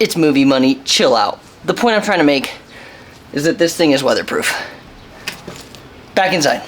It's movie money, chill out. The point I'm trying to make is that this thing is weatherproof. Back inside.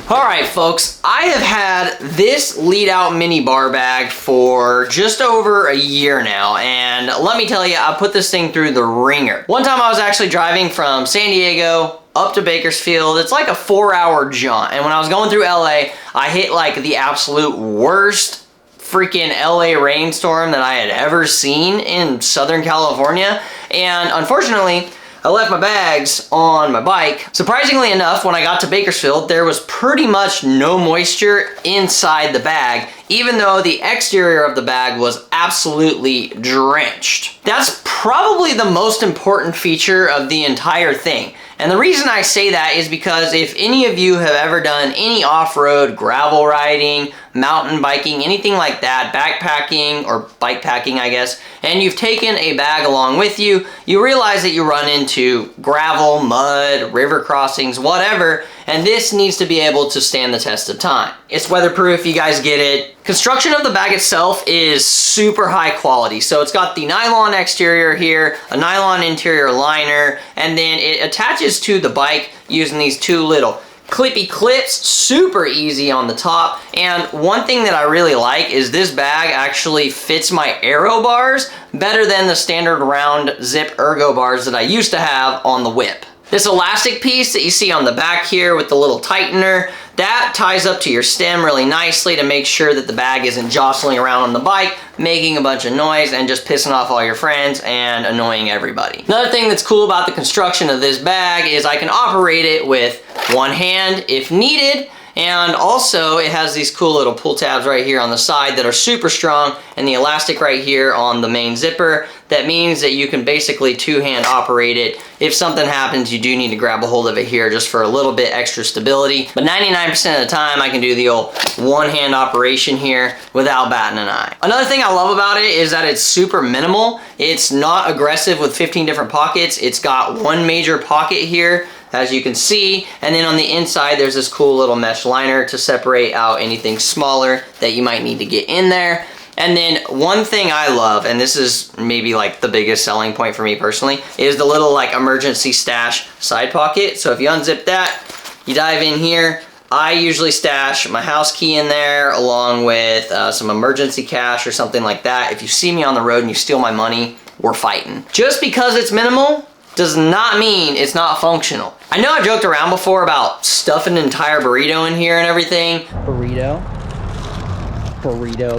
Alright folks, I have had this lead out mini bar bag for just over a year now, and let me tell you, I put this thing through the ringer. One time I was actually driving from San Diego up to Bakersfield. It's like a 4-hour jaunt, and when I was going through LA, I hit like the absolute worst freaking LA rainstorm that I had ever seen in Southern California, and unfortunately, I left my bags on my bike. Surprisingly enough, when I got to Bakersfield, there was pretty much no moisture inside the bag, even though the exterior of the bag was absolutely drenched. That's probably the most important feature of the entire thing. And the reason I say that is because if any of you have ever done any off-road gravel riding, mountain biking, anything like that, backpacking or bike packing, I guess, and you've taken a bag along with you, you realize that you run into gravel, mud, river crossings, whatever, and this needs to be able to stand the test of time. It's weatherproof, you guys get it. Construction of the bag itself is super high quality. So it's got the nylon exterior here, a nylon interior liner, and then it attaches to the bike using these two little clippy clips, super easy on the top. And one thing that I really like is this bag actually fits my aero bars better than the standard round zip ergo bars that I used to have on the whip. This elastic piece that you see on the back here with the little tightener, that ties up to your stem really nicely to make sure that the bag isn't jostling around on the bike, making a bunch of noise and just pissing off all your friends and annoying everybody. Another thing that's cool about the construction of this bag is I can operate it with one hand if needed, and also it has these cool little pull tabs right here on the side that are super strong, and the elastic right here on the main zipper. That means that you can basically two-hand operate it. If something happens, you do need to grab a hold of it here just for a little bit extra stability. But 99% of the time, I can do the old one-hand operation here without batting an eye. Another thing I love about it is that it's super minimal. It's not aggressive with 15 different pockets. It's got one major pocket here, as you can see, and then on the inside there's this cool little mesh liner to separate out anything smaller that you might need to get in there. And then one thing I love, and this is maybe like the biggest selling point for me personally, is the little like emergency stash side pocket. So if you unzip that, you dive in here. I usually stash my house key in there along with some emergency cash or something like that. If you see me on the road and you steal my money, we're fighting. Just because it's minimal does not mean it's not functional. I know I joked around before about stuffing an entire burrito in here and everything. Burrito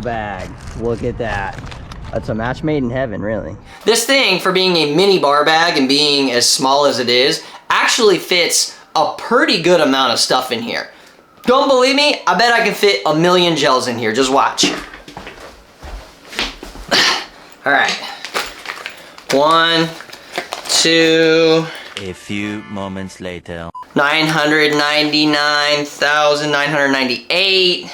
bag. Look at that. That's a match made in heaven, really. This thing, for being a mini bar bag and being as small as it is, actually fits a pretty good amount of stuff in here. Don't believe me? I bet I can fit a million gels in here. Just watch. All right. 1, 2. A few moments later. 999,998.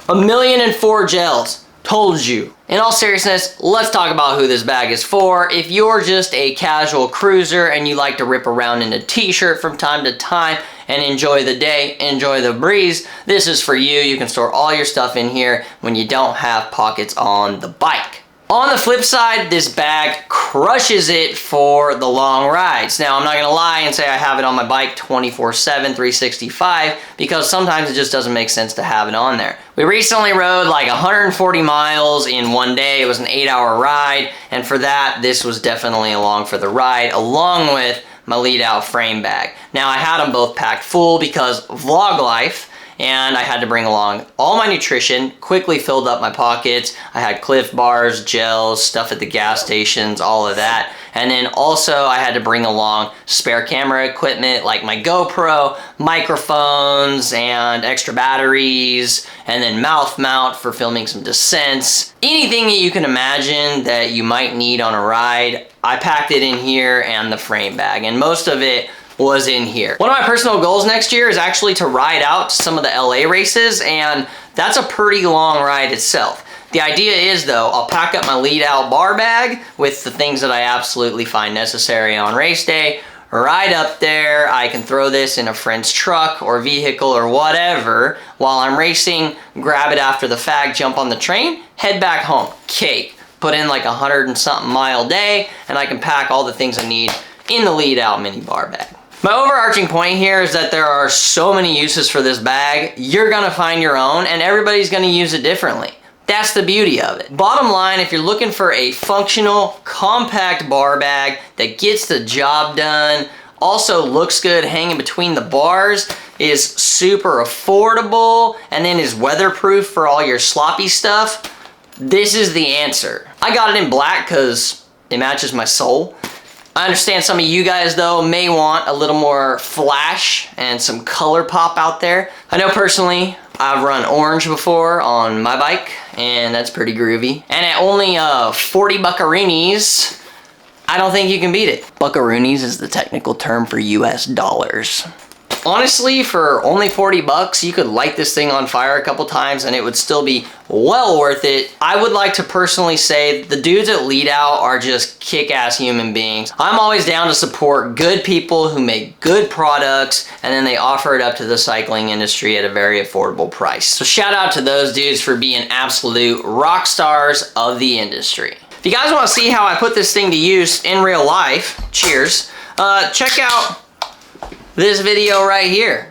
1,000,004 gels. Told you. In all seriousness, let's talk about who this bag is for. If you're just a casual cruiser and you like to rip around in a t-shirt from time to time and enjoy the day, enjoy the breeze, this is for you. You can store all your stuff in here when you don't have pockets on the bike. On the flip side, this bag crushes it for the long rides. Now, I'm not gonna lie and say I have it on my bike 24/7, 365, because sometimes it just doesn't make sense to have it on there. We recently rode like 140 miles in one day. It was an 8-hour ride, and for that, this was definitely along for the ride, along with my lead out frame bag. Now, I had them both packed full because vlog life, and I had to bring along all my nutrition, quickly filled up my pockets. I had Cliff bars, gels, stuff at the gas stations, all of that. And then also I had to bring along spare camera equipment like my GoPro, microphones, and extra batteries, and then mouth mount for filming some descents. Anything that you can imagine that you might need on a ride, I packed it in here and the frame bag, and most of it was in here. One of my personal goals next year is actually to ride out to some of the LA races, and that's a pretty long ride itself. The idea is, though, I'll pack up my lead out bar bag with the things that I absolutely find necessary on race day, ride up there. I can throw this in a friend's truck or vehicle or whatever while I'm racing, grab it after the fact, jump on the train, head back home. Cake. put in like 100 and something mile day, and I can pack all the things I need in the lead out mini bar bag. My overarching point here is that there are so many uses for this bag. You're gonna find your own, and everybody's gonna use it differently. That's the beauty of it. Bottom line, if you're looking for a functional, compact bar bag that gets the job done, also looks good hanging between the bars, is super affordable, and then is weatherproof for all your sloppy stuff, this is the answer. I got it in black because it matches my soul. I understand some of you guys though may want a little more flash and some color pop out there. I know personally I've run orange before on my bike, and that's pretty groovy. And at only 40 buckaroonies, I don't think you can beat it. Buckaroonies is the technical term for US dollars. Honestly, for only 40 bucks, you could light this thing on fire a couple times and it would still be well worth it. I would like to personally say the dudes at Lead Out are just kick-ass human beings. I'm always down to support good people who make good products, and then they offer it up to the cycling industry at a very affordable price. So shout out to those dudes for being absolute rock stars of the industry. If you guys want to see how I put this thing to use in real life, cheers, check out this video right here.